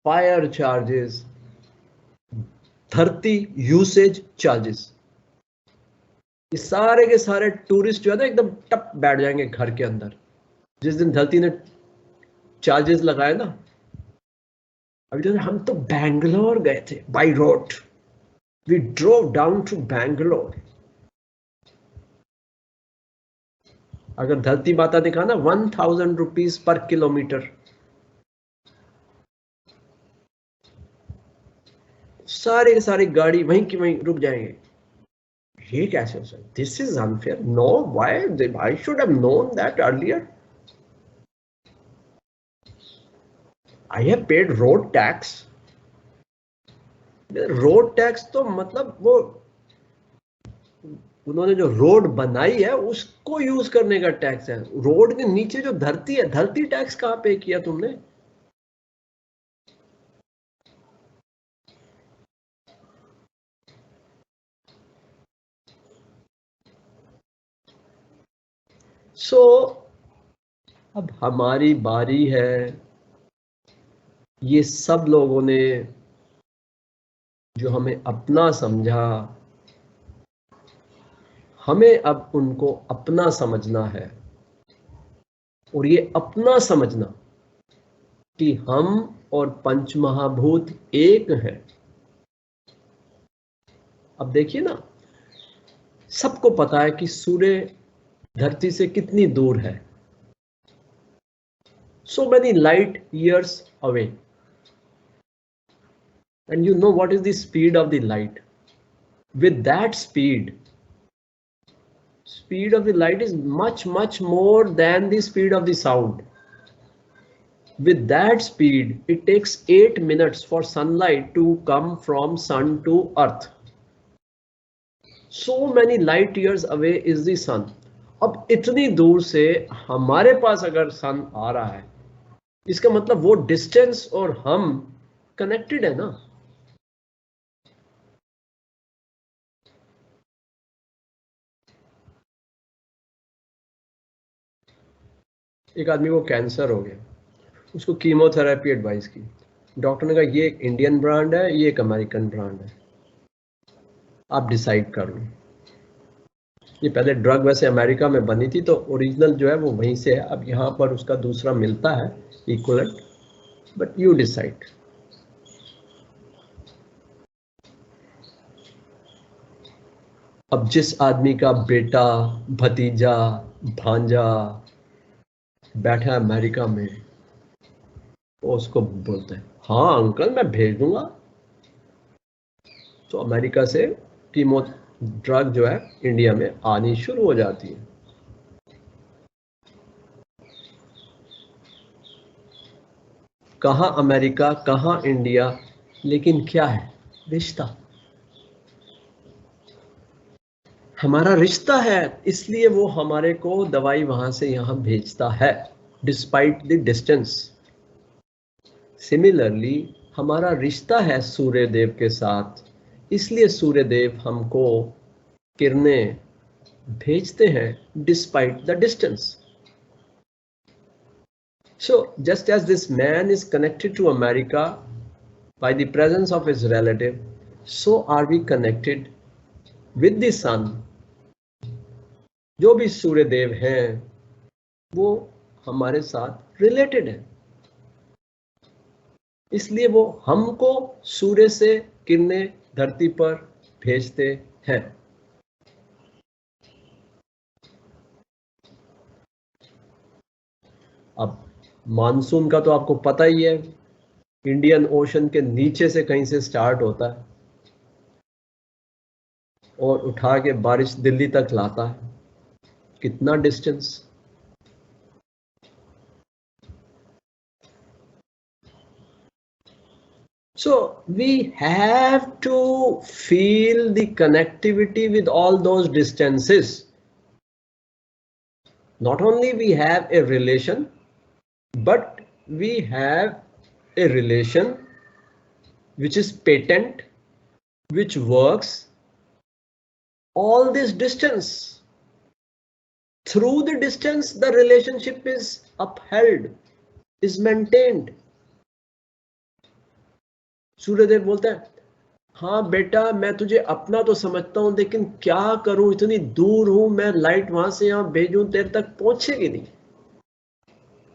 Fire charges, धरती usage charges, ये सारे के सारे टूरिस्ट जो है ना एकदम टप बैठ जाएंगे घर के अंदर जिस दिन धरती ने चार्जेस लगाए ना। अभी तो हम तो बैंगलोर गए थे by road, we drove down to Bangalore. अगर धरती माता दिखा ना 1000 रुपीज पर किलोमीटर, सारी की सारी गाड़ी वहीं की वहीं रुक जाएंगे। ये कैसे हो सकता? This is unfair. No, why I should have known that earlier. I have paid road tax. Road tax तो मतलब वो उन्होंने जो रोड बनाई है उसको यूज करने का टैक्स है। रोड के नीचे जो धरती है, धरती टैक्स कहां पे किया तुमने? सो अब हमारी बारी है। ये सब लोगों ने जो हमें अपना समझा, हमें अब उनको अपना समझना है। और ये अपना समझना कि हम और पंचमहाभूत एक हैं। अब देखिए ना, सबको पता है कि सूर्य धरती से कितनी दूर है। So many light years away. And you know what is the speed of the light? With that speed of the light is much, much more than the speed of the sound. With that speed, it takes 8 minutes for sunlight to come from sun to earth. So many light years away is the sun. अब इतनी दूर से हमारे पास अगर सन आ रहा है, इसका मतलब वो डिस्टेंस और हम कनेक्टेड है ना। एक आदमी को कैंसर हो गया, उसको कीमोथेरेपी एडवाइस की। डॉक्टर ने कहा ये एक इंडियन ब्रांड है, ये एक अमेरिकन ब्रांड है, आप डिसाइड कर लो। ये पहले ड्रग वैसे अमेरिका में बनी थी तो ओरिजिनल जो है वो वहीं से है, अब यहाँ पर उसका दूसरा मिलता है इक्वलेंट, बट यू डिसाइड। अब जिस आदमी का बेटा, भतीजा, भांजा बैठा है अमेरिका में, वो उसको बोलते हैं हाँ अंकल मैं भेज दूंगा, तो अमेरिका से कीमो ड्रग जो है इंडिया में आनी शुरू हो जाती है। कहाँ अमेरिका, कहाँ इंडिया, लेकिन क्या है? रिश्ता। हमारा रिश्ता है, इसलिए वो हमारे को दवाई वहां से यहां भेजता है, डिस्पाइट द डिस्टेंस। सिमिलरली हमारा रिश्ता है सूर्य देव के साथ, इसलिए सूर्य देव हमको किरणें भेजते हैं despite the distance. So just as this man is connected to America by the presence of his relative, so are we connected with the sun. जो भी सूर्य देव हैं वो हमारे साथ रिलेटेड है, इसलिए वो हमको सूर्य से किरणें धरती पर भेजते हैं। अब मानसून का तो आपको पता ही है, इंडियन ओशन के नीचे से कहीं से स्टार्ट होता है और उठा के बारिश दिल्ली तक लाता है। कितना distance? So we have to feel the connectivity with all those distances. Not only we have a relation, but we have a relation which is patent, which works all this distance. Through the distance, the relationship is upheld, is maintained. Suryadev बोलता है हाँ बेटा मैं तुझे अपना तो समझता हूं, लेकिन क्या करूं, इतनी दूर हूं मैं, लाइट वहां से यहां भेजूं तेरे तक पहुंचेगी नहीं।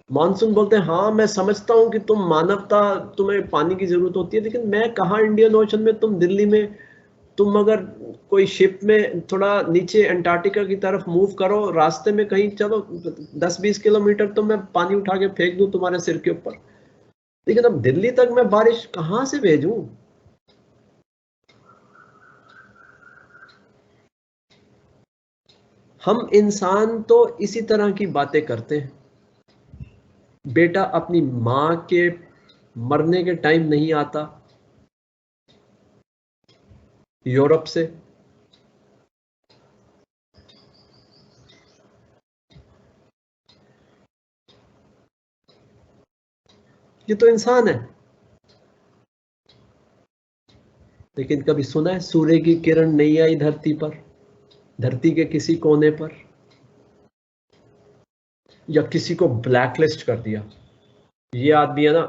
मानसून बोलते हैं हाँ मैं समझता हूं कि तुम मानवता, तुम्हें पानी की जरूरत होती है, लेकिन मैं कहाँ इंडियन ओशन में, तुम दिल्ली में, तुम अगर कोई शिप में थोड़ा नीचे अंटार्कटिका की तरफ मूव करो, रास्ते में कहीं चलो 10-20 किलोमीटर, तो मैं पानी उठा के फेंक दूं तुम्हारे सिर के ऊपर, लेकिन अब दिल्ली तक मैं बारिश कहां से भेजूं। हम इंसान तो इसी तरह की बातें करते हैं। बेटा अपनी मां के मरने के टाइम नहीं आता यूरोप से, ये तो इंसान है। लेकिन कभी सुना है सूर्य की किरण नहीं आई धरती पर, धरती के किसी कोने पर, या किसी को ब्लैकलिस्ट कर दिया, ये आदमी है ना,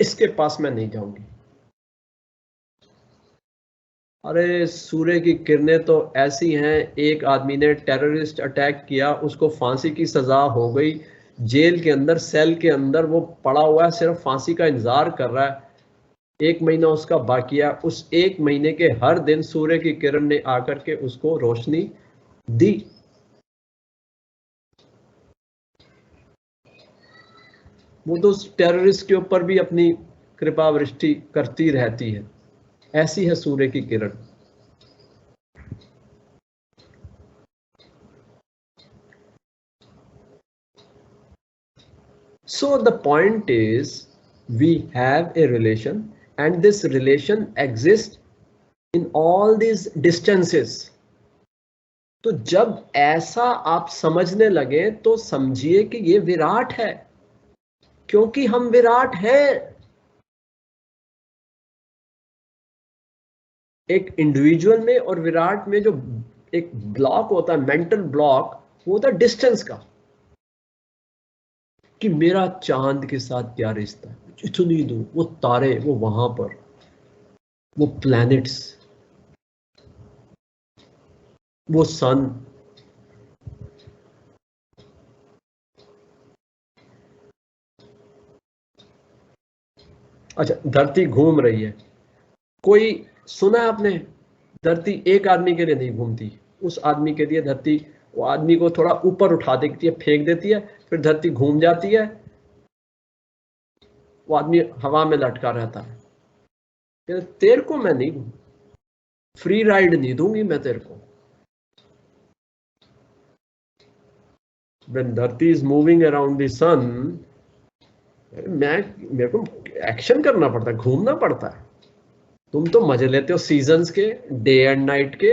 इसके पास मैं नहीं जाऊंगी। अरे सूर्य की किरणें तो ऐसी हैं, एक आदमी ने टेररिस्ट अटैक किया, उसको फांसी की सजा हो गई, जेल के अंदर सेल के अंदर वो पड़ा हुआ है, सिर्फ फांसी का इंतजार कर रहा है, 1 महीना उसका बाकी है, उस 1 महीने के हर दिन सूर्य की किरण ने आकर के उसको रोशनी दी। वो तो उस टेररिस्ट के ऊपर भी अपनी कृपा वृष्टि करती रहती है। ऐसी है सूर्य की किरण। So the point is, we have a relation and this relation exists in all these distances. तो जब ऐसा आप समझने लगे तो समझिए कि ये विराट है, क्योंकि हम विराट हैं। एक इंडिविजुअल में और विराट में जो एक ब्लॉक होता है, मेंटल ब्लॉक, वो होता है डिस्टेंस का, कि मेरा चांद के साथ क्या रिश्ता है, इतनी दूर, वो तारे, वो वहां पर, वो प्लैनेट्स, वो सन। अच्छा, धरती घूम रही है, कोई सुना है आपने, धरती एक आदमी के लिए नहीं घूमती, उस आदमी के लिए धरती, वो आदमी को थोड़ा ऊपर उठा देती है, फेंक देती है, फिर धरती घूम जाती है, वो आदमी हवा में लटका रहता है। तेरे को मैं नहीं, फ्री राइड नहीं दूंगी मैं तेरे को। When धरती इज मूविंग अराउंड द सन, मेरे को एक्शन करना पड़ता है, घूमना पड़ता है। तुम तो मजे लेते हो सीजन्स के, डे एंड नाइट के,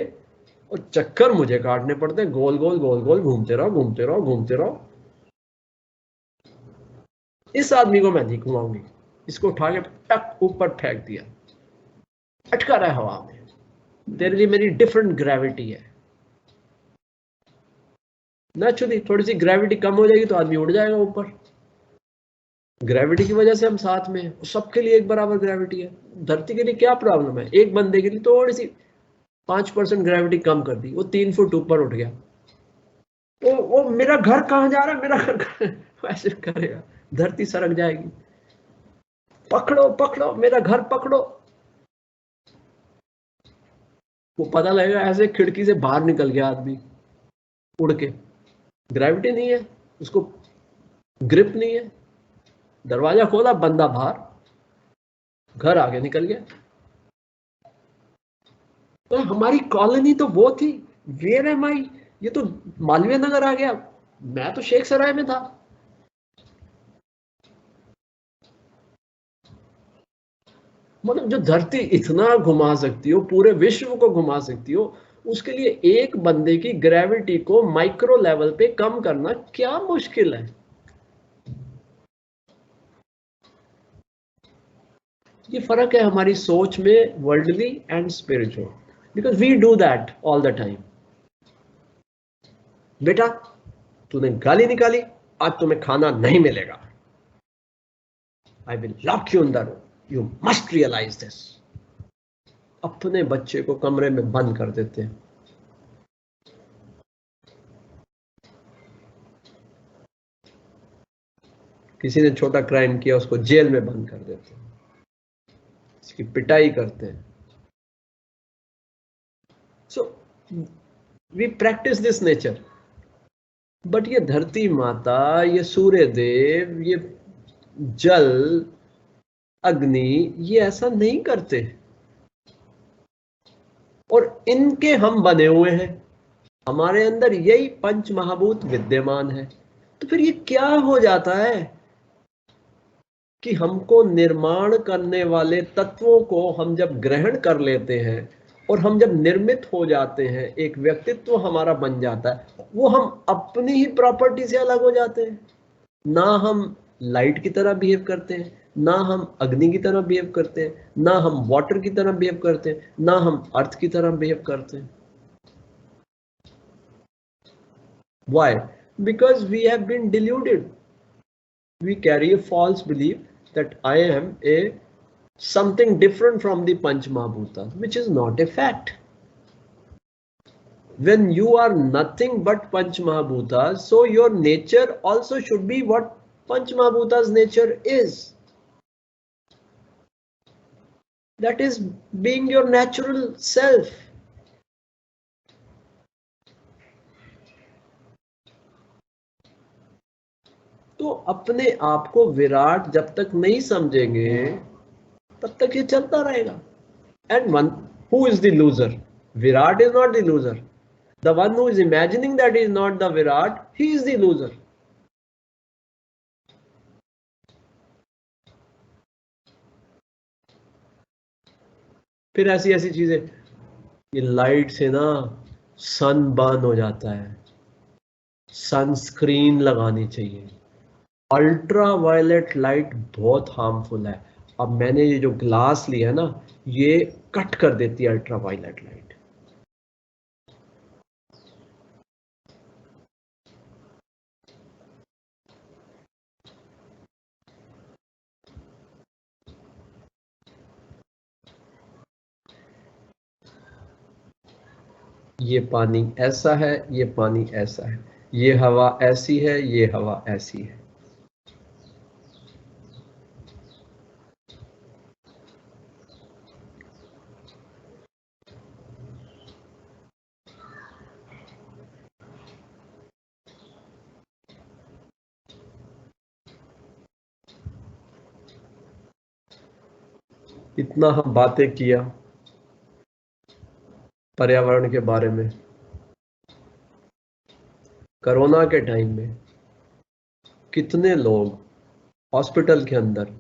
और चक्कर मुझे काटने पड़ते हैं, गोल गोल गोल गोल घूमते रहो, घूमते रहो, घूमते रहो। इस आदमी को मैं नहीं घुमाऊंगी, इसको उठा के टक ऊपर फेंक दिया, अटका रहा है हवा में। तेरे लिए मेरी डिफरेंट ग्रेविटी है। नेचुरली थोड़ी सी ग्रेविटी कम हो जाएगी तो आदमी उड़ जाएगा ऊपर। ग्रेविटी की वजह से हम साथ में हैं, सबके लिए एक बराबर ग्रेविटी है। धरती के लिए क्या प्रॉब्लम है, एक बंदे के लिए थोड़ी सी 5% ग्रेविटी कम कर दी, वो 3 फुट ऊपर उठ गया, वो मेरा घर कहां जा रहा है, मेरा घर वैसे करेगा, धरती सरक जाएगी। पकड़ो पकड़ो मेरा घर पकड़ो, वो पता लगेगा ऐसे खिड़की से बाहर निकल गया आदमी उड़ के, ग्रेविटी नहीं है उसको, ग्रिप नहीं है, दरवाजा खोला, बंदा बाहर, घर आगे निकल गया। तो हमारी कॉलोनी तो वो थी, वेयर एम आई, ये तो मालवीय नगर आ गया, मैं तो शेख सराय में था। मतलब जो धरती इतना घुमा सकती हो, पूरे विश्व को घुमा सकती हो, उसके लिए एक बंदे की ग्रेविटी को माइक्रो लेवल पे कम करना क्या मुश्किल है। ये फर्क है हमारी सोच में, worldly and spiritual, because we do that all the time. बेटा तूने गाली निकाली, आज तुम्हें खाना नहीं मिलेगा, I will lock you in the room, you must realise this. अपने बच्चे को कमरे में बंद कर देते हैं। किसी ने छोटा क्राइम किया, उसको जेल में बंद कर देते हैं, इसकी पिटाई करते हैं। So we practise this nature. But ये धरती माता, ये सूर्य देव, ये जल, अग्नि, ये ऐसा नहीं करते, और इनके हम बने हुए हैं। हमारे अंदर यही पंच महाभूत विद्यमान है। तो फिर ये क्या हो जाता है कि हमको निर्माण करने वाले तत्वों को हम जब ग्रहण कर लेते हैं और हम जब निर्मित हो जाते हैं, एक व्यक्तित्व हमारा बन जाता है, वो हम अपनी ही प्रॉपर्टी से अलग हो जाते हैं। ना हम लाइट की तरह बिहेव करते हैं, ना हम अग्नि की तरह बिहेव करते हैं, ना हम वाटर की तरह बिहेव करते हैं, ना हम अर्थ की तरह बिहेव करते हैं। Why? Because we have been deluded. We carry a false belief that I am a something different from the Panch Mahabhutas, which is not a fact. When you are nothing but Panch Mahabhutas, so your nature also should be what Panch Mahabhutas nature is. That is being your natural self. तो अपने आप को विराट जब तक नहीं समझेंगे, तब तक ये चलता रहेगा। And one who is the loser? Virat is not the loser. The one who is imagining that he is not the Virat, he is the loser. फिर ऐसी ऐसी चीजें, ये लाइट से ना सन बर्न हो जाता है, सनस्क्रीन लगानी चाहिए। अल्ट्रा वायलेट लाइट बहुत हार्मफुल है। अब मैंने ये जो ग्लास लिया है ना, ये कट कर देती है अल्ट्रा वायलेट लाइट। ये पानी ऐसा है, ये पानी ऐसा है, ये हवा ऐसी है, ये हवा ऐसी है। इतना हम बातें किया पर्यावरण के बारे में। कोरोना के टाइम में कितने लोग हॉस्पिटल के अंदर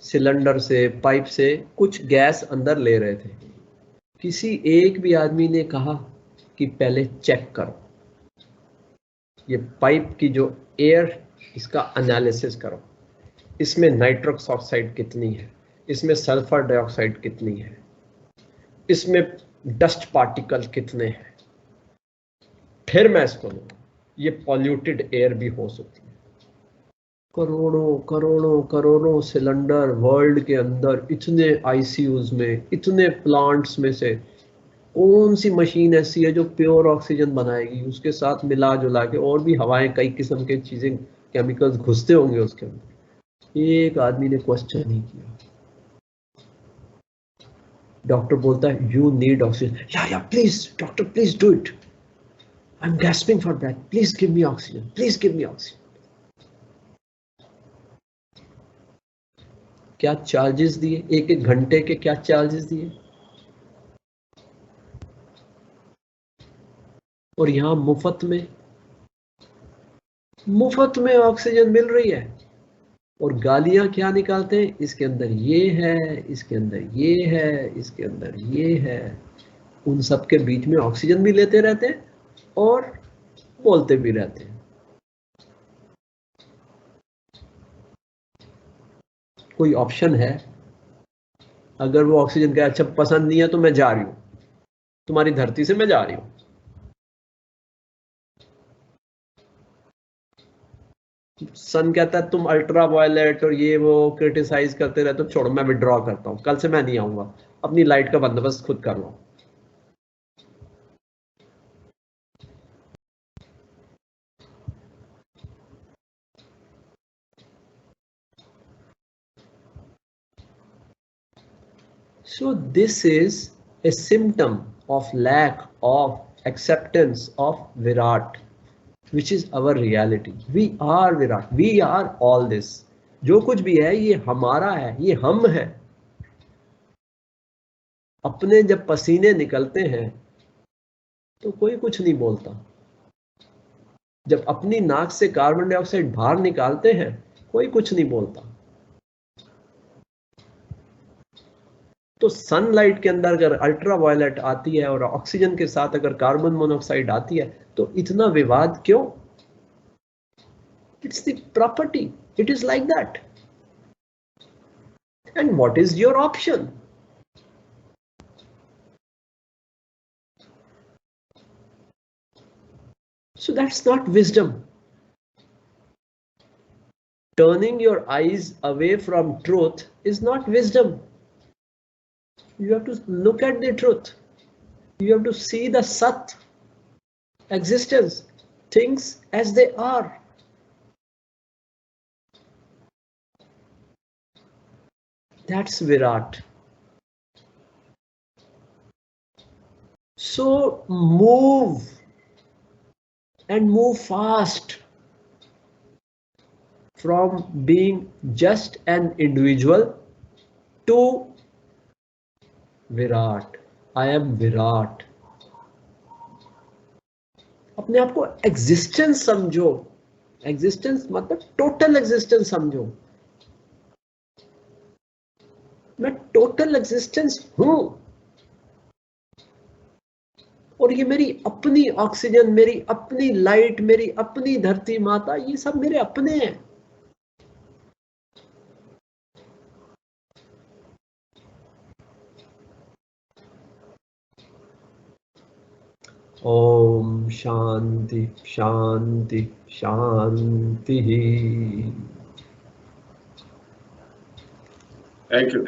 सिलेंडर से, पाइप से कुछ गैस अंदर ले रहे थे। किसी एक भी आदमी ने कहा कि पहले चेक करो, ये पाइप की जो एयर, इसका एनालिसिस करो, इसमें नाइट्रस ऑक्साइड कितनी है, इसमें सल्फर डाइऑक्साइड कितनी है, इसमें डस्ट पार्टिकल कितने हैं, फिर मैं इसको लूंगा। ये पॉल्यूटेड एयर भी हो सकती है। करोड़ों करोड़ों करोड़ों सिलेंडर वर्ल्ड के अंदर, इतने आईसीयूज में, इतने प्लांट्स में से कौन सी मशीन ऐसी है जो प्योर ऑक्सीजन बनाएगी? उसके साथ मिला जुला के और भी हवाएं, कई किस्म के चीजें, केमिकल्स घुसते होंगे उसके अंदर। एक आदमी ने क्वेश्चन नहीं किया। डॉक्टर बोलता है यू नीड ऑक्सीजन, या please doctor, please do it, I am gasping for breath, please give me oxygen, please give me oxygen. क्या चार्जेस दिए, एक एक घंटे के क्या चार्जेस दिए? और यहां मुफ्त में ऑक्सीजन मिल रही है। और गालियां क्या निकालते हैं, इसके अंदर ये है, इसके अंदर ये है, इसके अंदर ये है। उन सब के बीच में ऑक्सीजन भी लेते रहते हैं और बोलते भी रहते हैं। कोई ऑप्शन है? अगर वो ऑक्सीजन का अच्छा पसंद नहीं है तो मैं जा रही हूं, तुम्हारी धरती से मैं जा रही हूं। सन कहता है तुम अल्ट्रा वायलेट और ये वो क्रिटिसाइज करते रहते हो, छोड़ो मैं विड्रॉ करता हूं, कल से मैं नहीं आऊंगा। अपनी लाइट का बंदोबस्त खुद कर लो। So this is a symptom of lack of acceptance of Virat, which is our reality. We are Virat. We are all this. जो कुछ भी है ये हमारा है, ये हम है। अपने जब पसीने निकलते हैं तो कोई कुछ नहीं बोलता। जब अपनी नाक से कार्बन डाइऑक्साइड बाहर निकालते हैं कोई कुछ नहीं बोलता। तो सनलाइट के अंदर अगर अल्ट्रावायलेट आती है और ऑक्सीजन के साथ अगर कार्बन मोनोऑक्साइड आती है तो इतना विवाद क्यों? It's the property, it is like that. And what is your option? So that's not wisdom. Turning your eyes away from truth is not wisdom. You have to look at the truth. You have to see the Sat, existence, things as they are. That's Virat. So move and move fast from being just an individual to Virat. I am Virat. अपने आप को existence समझो। Existence मतलब total existence समझो। मैं total existence हूं और ये मेरी अपनी ऑक्सीजन, मेरी अपनी लाइट, मेरी अपनी धरती माता, ये सब मेरे अपने हैं। ओम शांति शांति शांति। Thank you.